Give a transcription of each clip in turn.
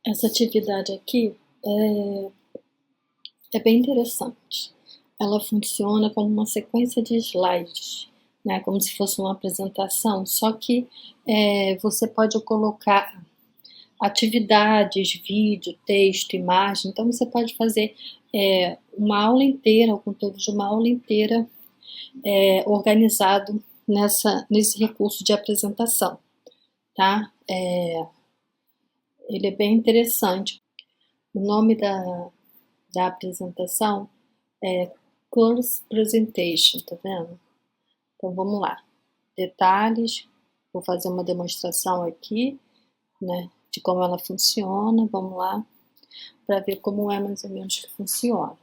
Essa atividade aqui é bem interessante. Ela funciona como uma sequência de slides, né? Como se fosse uma apresentação, só que você pode colocar atividades, vídeo, texto, imagem. Então você pode fazer uma aula inteira, o conteúdo de uma aula inteira organizado nesse recurso de apresentação, tá? Ele é bem interessante. O nome da apresentação é Course Presentation, tá vendo? Então vamos lá. Detalhes, vou fazer uma demonstração aqui, né, de como ela funciona. Vamos lá, para ver como é mais ou menos que funciona.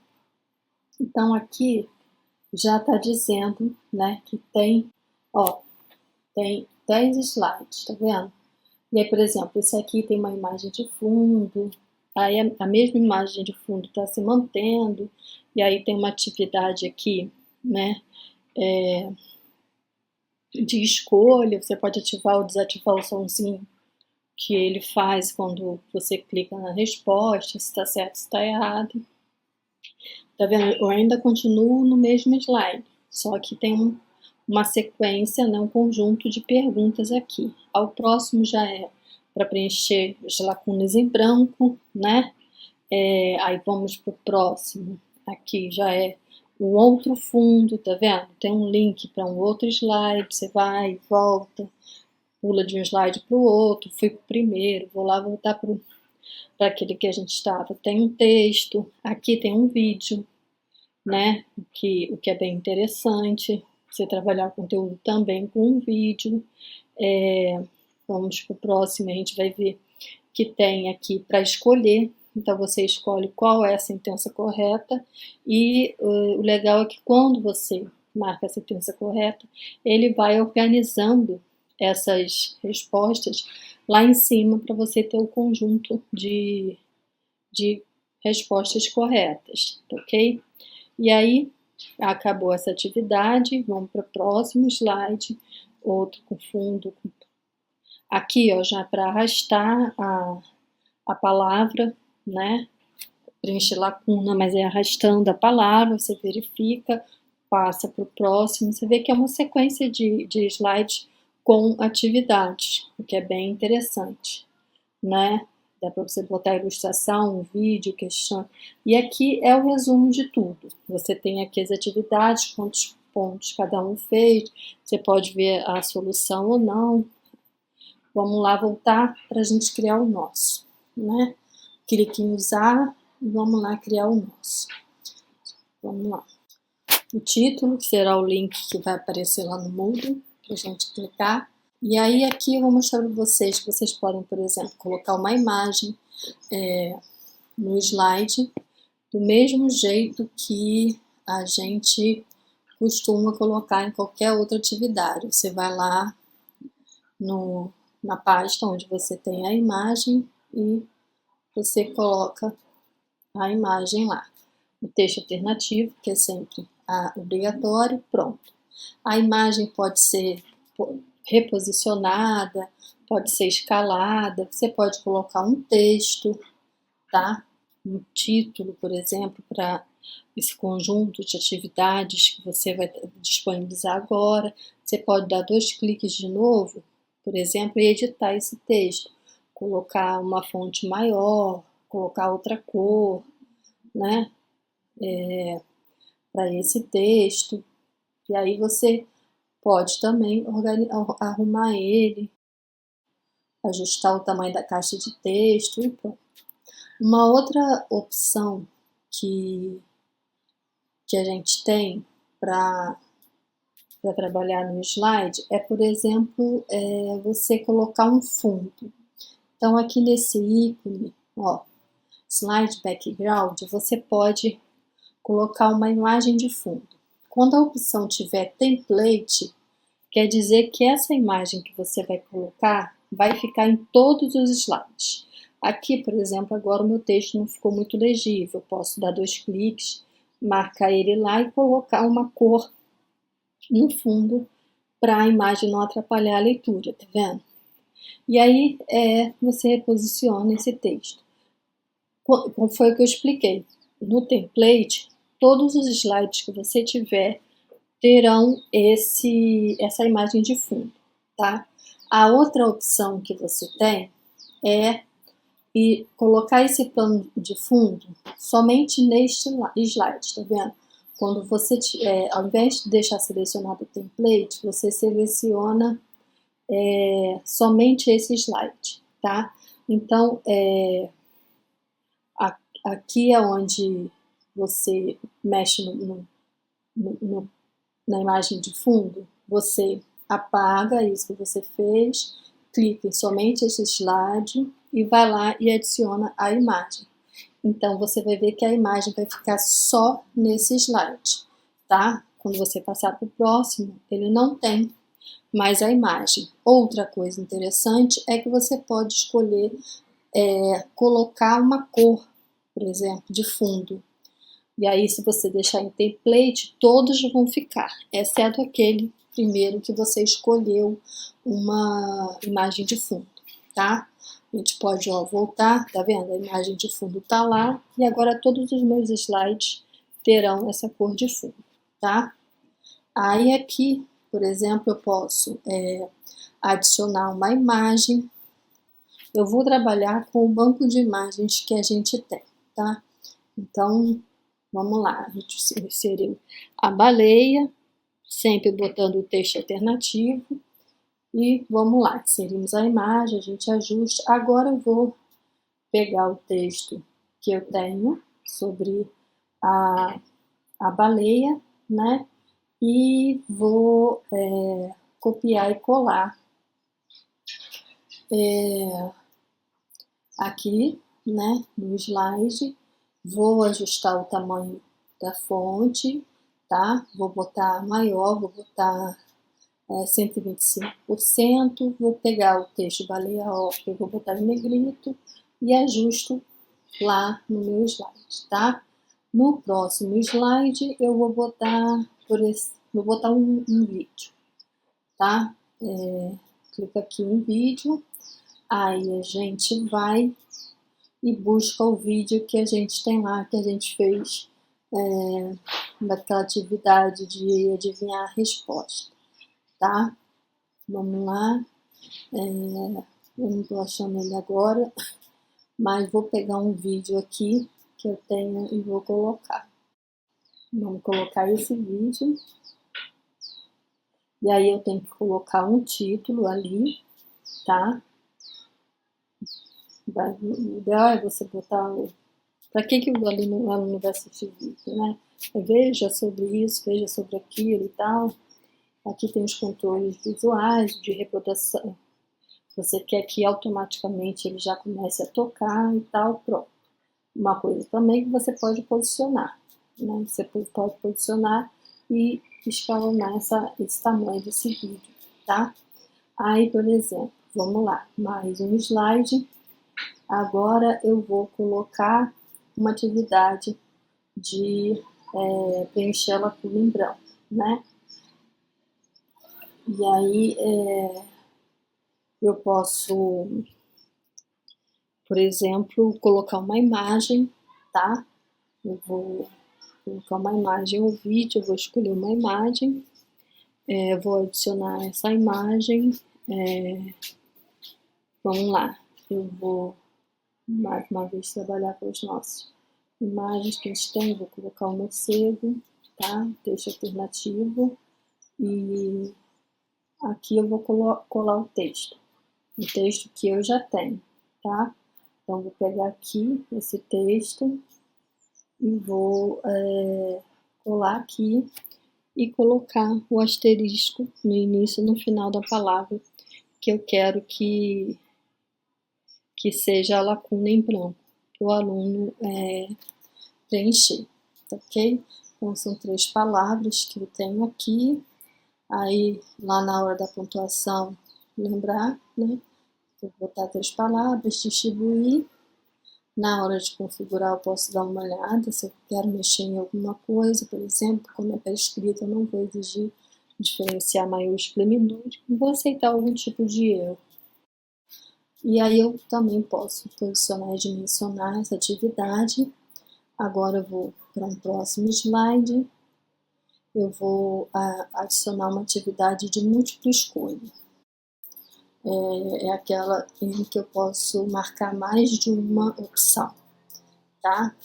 Então aqui já está dizendo, né, que tem 10 slides, tá vendo? E aí, por exemplo, esse aqui tem uma imagem de fundo, aí a mesma imagem de fundo está se mantendo, e aí tem uma atividade aqui, né, de escolha. Você pode ativar ou desativar o somzinho que ele faz quando você clica na resposta, se está certo, se está errado. Tá vendo? Eu ainda continuo no mesmo slide, só que tem uma sequência, né, um conjunto de perguntas aqui. Ao próximo já é para preencher as lacunas em branco, né? Aí vamos para o próximo. Aqui já é um outro fundo, tá vendo? Tem um link para um outro slide, você vai, volta, pula de um slide para o outro, fui para o primeiro, vou lá voltar para aquele que a gente estava. Tem um texto, aqui tem um vídeo, né? O que é bem interessante, você trabalhar o conteúdo também com um vídeo. Vamos para o próximo, a gente vai ver que tem aqui para escolher. Então você escolhe qual é a sentença correta, e o legal é que quando você marca a sentença correta, ele vai organizando essas respostas lá em cima para você ter o conjunto de respostas corretas, ok? E aí acabou essa atividade, vamos para o próximo slide, outro com fundo. Aqui, ó, já para arrastar a palavra, né? Preencher lacuna, mas é arrastando a palavra, você verifica, passa para o próximo. Você vê que é uma sequência de slides com atividades, o que é bem interessante, né? Dá para você botar ilustração, um vídeo, questão. E aqui é o resumo de tudo. Você tem aqui as atividades, quantos pontos cada um fez, você pode ver a solução ou não. Vamos lá voltar para a gente criar o nosso, né? Clique em usar e vamos lá criar o nosso. Vamos lá. O título, que será o link que vai aparecer lá no Moodle, para a gente clicar. E aí aqui eu vou mostrar para vocês que vocês podem, por exemplo, colocar uma imagem no slide do mesmo jeito que a gente costuma colocar em qualquer outra atividade. Você vai lá na pasta onde você tem a imagem e você coloca a imagem lá. O texto alternativo, que é sempre obrigatório, pronto. A imagem pode ser reposicionada, pode ser escalada, você pode colocar um texto, tá? Um título, por exemplo, para esse conjunto de atividades que você vai disponibilizar agora. Você pode dar 2 cliques de novo, por exemplo, e editar esse texto, colocar uma fonte maior, colocar outra cor, né? Para esse texto. E aí você pode também arrumar ele, ajustar o tamanho da caixa de texto e pronto. Uma outra opção que a gente tem para trabalhar no slide é, por exemplo, você colocar um fundo. Então aqui nesse ícone, ó, Slide Background, você pode colocar uma imagem de fundo. Quando a opção tiver Template, quer dizer que essa imagem que você vai colocar vai ficar em todos os slides. Aqui, por exemplo, agora o meu texto não ficou muito legível. Eu posso dar 2 cliques, marcar ele lá e colocar uma cor no fundo para a imagem não atrapalhar a leitura, tá vendo? E aí você reposiciona esse texto. Como foi o que eu expliquei. No template, todos os slides que você tiver terão essa imagem de fundo, tá? A outra opção que você tem é colocar esse plano de fundo somente neste slide, tá vendo? Quando você, ao invés de deixar selecionado o template, você seleciona somente esse slide, tá? Então, aqui é onde você mexe na imagem de fundo, você apaga isso que você fez, clica em somente esse slide e vai lá e adiciona a imagem. Então, você vai ver que a imagem vai ficar só nesse slide, tá? Quando você passar para o próximo, ele não tem mais a imagem. Outra coisa interessante é que você pode escolher colocar uma cor, por exemplo, de fundo. E aí, se você deixar em template, todos vão ficar, exceto aquele primeiro que você escolheu uma imagem de fundo, tá? A gente pode voltar, tá vendo? A imagem de fundo tá lá e agora todos os meus slides terão essa cor de fundo, tá? Aí aqui, por exemplo, eu posso adicionar uma imagem. Eu vou trabalhar com o banco de imagens que a gente tem, tá? Então, vamos lá, a gente inseriu a baleia, sempre botando o texto alternativo. E vamos lá, inserimos a imagem, a gente ajusta. Agora eu vou pegar o texto que eu tenho sobre a baleia, né? E vou copiar e colar aqui, né? No slide. Vou ajustar o tamanho da fonte, tá? Vou botar maior, vou botar 125%, vou pegar o texto baleia ópera, vou botar em negrito e ajusto lá no meu slide, tá? No próximo slide eu vou botar um vídeo, tá? Clica aqui em vídeo, aí a gente vai e busca o vídeo que a gente tem lá, que a gente fez daquela atividade de adivinhar a resposta, tá? Vamos lá. Eu não estou achando ele agora, mas vou pegar um vídeo aqui que eu tenho e vou colocar. Vamos colocar esse vídeo. E aí eu tenho que colocar um título ali, tá? O ideal é você botar para que o aluno vai assistir vídeo, né? Veja sobre isso, veja sobre aquilo e tal. Aqui tem os controles visuais, de reprodução. Você quer que automaticamente ele já comece a tocar e tal, pronto. Uma coisa também que você pode posicionar, né? Você pode posicionar e escalonar esse tamanho desse vídeo, tá? Aí, por exemplo, vamos lá, mais um slide. Agora eu vou colocar uma atividade de preencher a lacuna em branco, né? E aí eu posso, por exemplo, colocar uma imagem, tá? Eu vou colocar uma imagem ou vídeo, eu vou escolher uma imagem, vou adicionar essa imagem, vamos lá, eu vou mais uma vez trabalhar com as nossas imagens que a gente tem, vou colocar o morcego, tá? Texto alternativo, e aqui eu vou colar o texto que eu já tenho, tá? Então, vou pegar aqui esse texto e vou colar aqui e colocar o asterisco no início e no final da palavra que eu quero que seja a lacuna em branco, para o aluno preencher, ok? Então, são 3 palavras que eu tenho aqui. Aí, lá na hora da pontuação, lembrar, né? Vou botar 3 palavras, distribuir. Na hora de configurar, eu posso dar uma olhada se eu quero mexer em alguma coisa, por exemplo, como é para escrita, eu não vou exigir diferenciar maiúsculo e minúsculo, vou aceitar algum tipo de erro. E aí eu também posso posicionar e dimensionar essa atividade. Agora eu vou para um próximo slide. Eu vou adicionar uma atividade de múltipla escolha. É aquela em que eu posso marcar mais de uma opção, tá?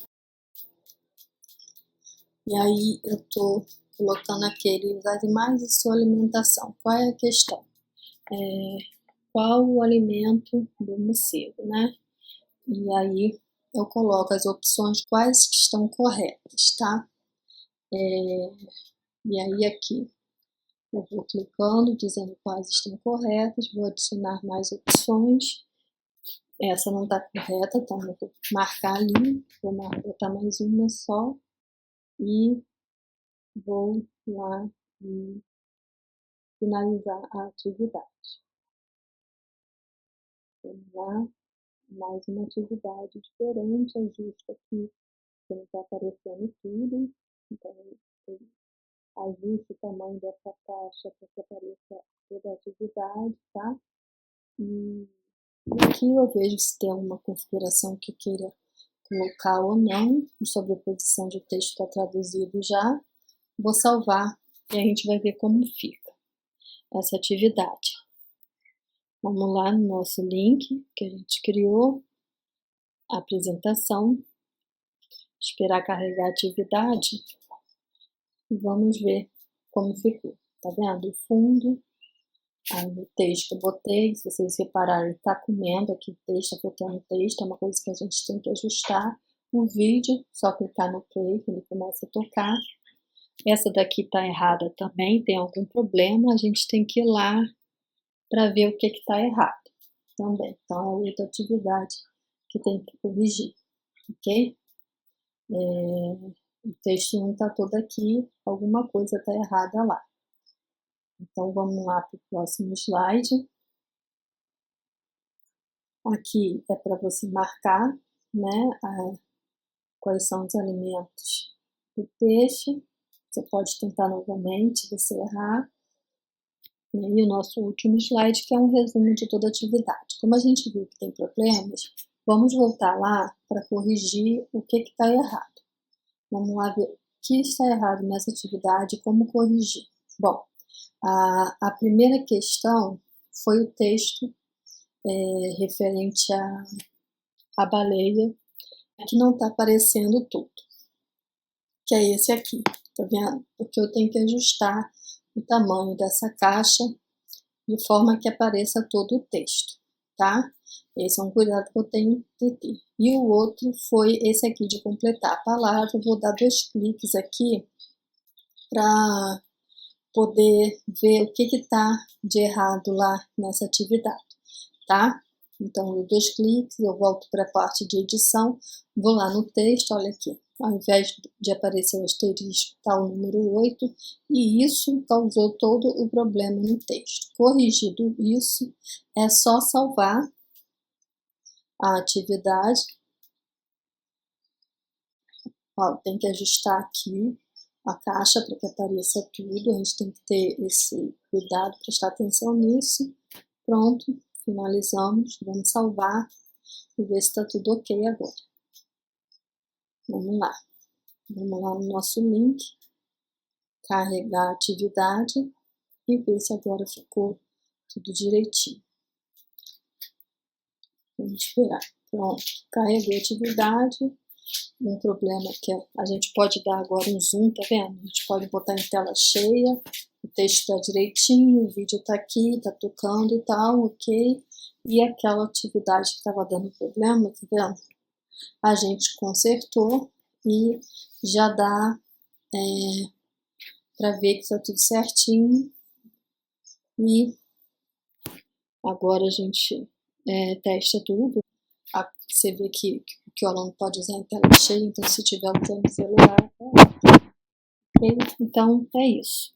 E aí eu tô colocando aquele, os animais e sua alimentação. Qual é a questão? Qual o alimento do morcego, né? E aí eu coloco as opções quais que estão corretas, tá? E aí aqui eu vou clicando, dizendo quais estão corretas, vou adicionar mais opções. Essa não está correta, então eu vou marcar ali, vou botar mais uma só e vou lá e finalizar a atividade. Vamos lá, mais uma atividade diferente, ajusta aqui, tem que aparecendo tudo, então eu ajuste o tamanho dessa caixa para que apareça toda a atividade, tá? E aqui eu vejo se tem alguma configuração que eu queira colocar ou não, sobre a posição de texto está traduzido já. Vou salvar e a gente vai ver como fica essa atividade. Vamos lá no nosso link que a gente criou, apresentação, esperar carregar a atividade e vamos ver como ficou. Tá vendo? O fundo, aí no texto eu botei, se vocês repararem, está comendo aqui o texto, está faltando texto, é uma coisa que a gente tem que ajustar. O vídeo, só clicar no play que ele começa a tocar. Essa daqui está errada também, tem algum problema, a gente tem que ir lá para ver o que está errado também. Então é outra atividade que tem que corrigir, ok? O texto não está todo aqui, alguma coisa está errada lá. Então vamos lá para o próximo slide. Aqui é para você marcar, né, quais são os alimentos do peixe. Você pode tentar novamente, se você errar. E o nosso último slide, que é um resumo de toda a atividade. Como a gente viu que tem problemas, vamos voltar lá para corrigir o que está errado. Vamos lá ver o que está errado nessa atividade e como corrigir. Bom, a primeira questão foi o texto referente à baleia, que não está aparecendo tudo, que é esse aqui, tá vendo? Porque eu tenho que ajustar o tamanho dessa caixa de forma que apareça todo o texto, tá? Esse é um cuidado que eu tenho que ter. E o outro foi esse aqui de completar a palavra. Eu vou dar 2 cliques aqui para poder ver o que está de errado lá nessa atividade, tá? Então, eu dou 2 cliques, eu volto para a parte de edição, vou lá no texto, olha aqui, ao invés de aparecer o asterisco, está o número 8, e isso causou todo o problema no texto. Corrigido isso, é só salvar a atividade. Ó, tem que ajustar aqui a caixa para que apareça tudo, a gente tem que ter esse cuidado, prestar atenção nisso. Pronto, finalizamos, vamos salvar e ver se está tudo ok agora. Vamos lá no nosso link, carregar a atividade e ver se agora ficou tudo direitinho. Vamos esperar. Pronto, carregou a atividade. Um problema que a gente pode dar agora um zoom, tá vendo? A gente pode botar em tela cheia, o texto está direitinho, o vídeo está aqui, está tocando e tal, ok? E aquela atividade que estava dando problema, tá vendo? A gente consertou e já dá para ver que está tudo certinho. E agora a gente testa tudo. Você vê que o aluno pode usar em tela cheia, então se tiver usando o celular, ok? Então é isso.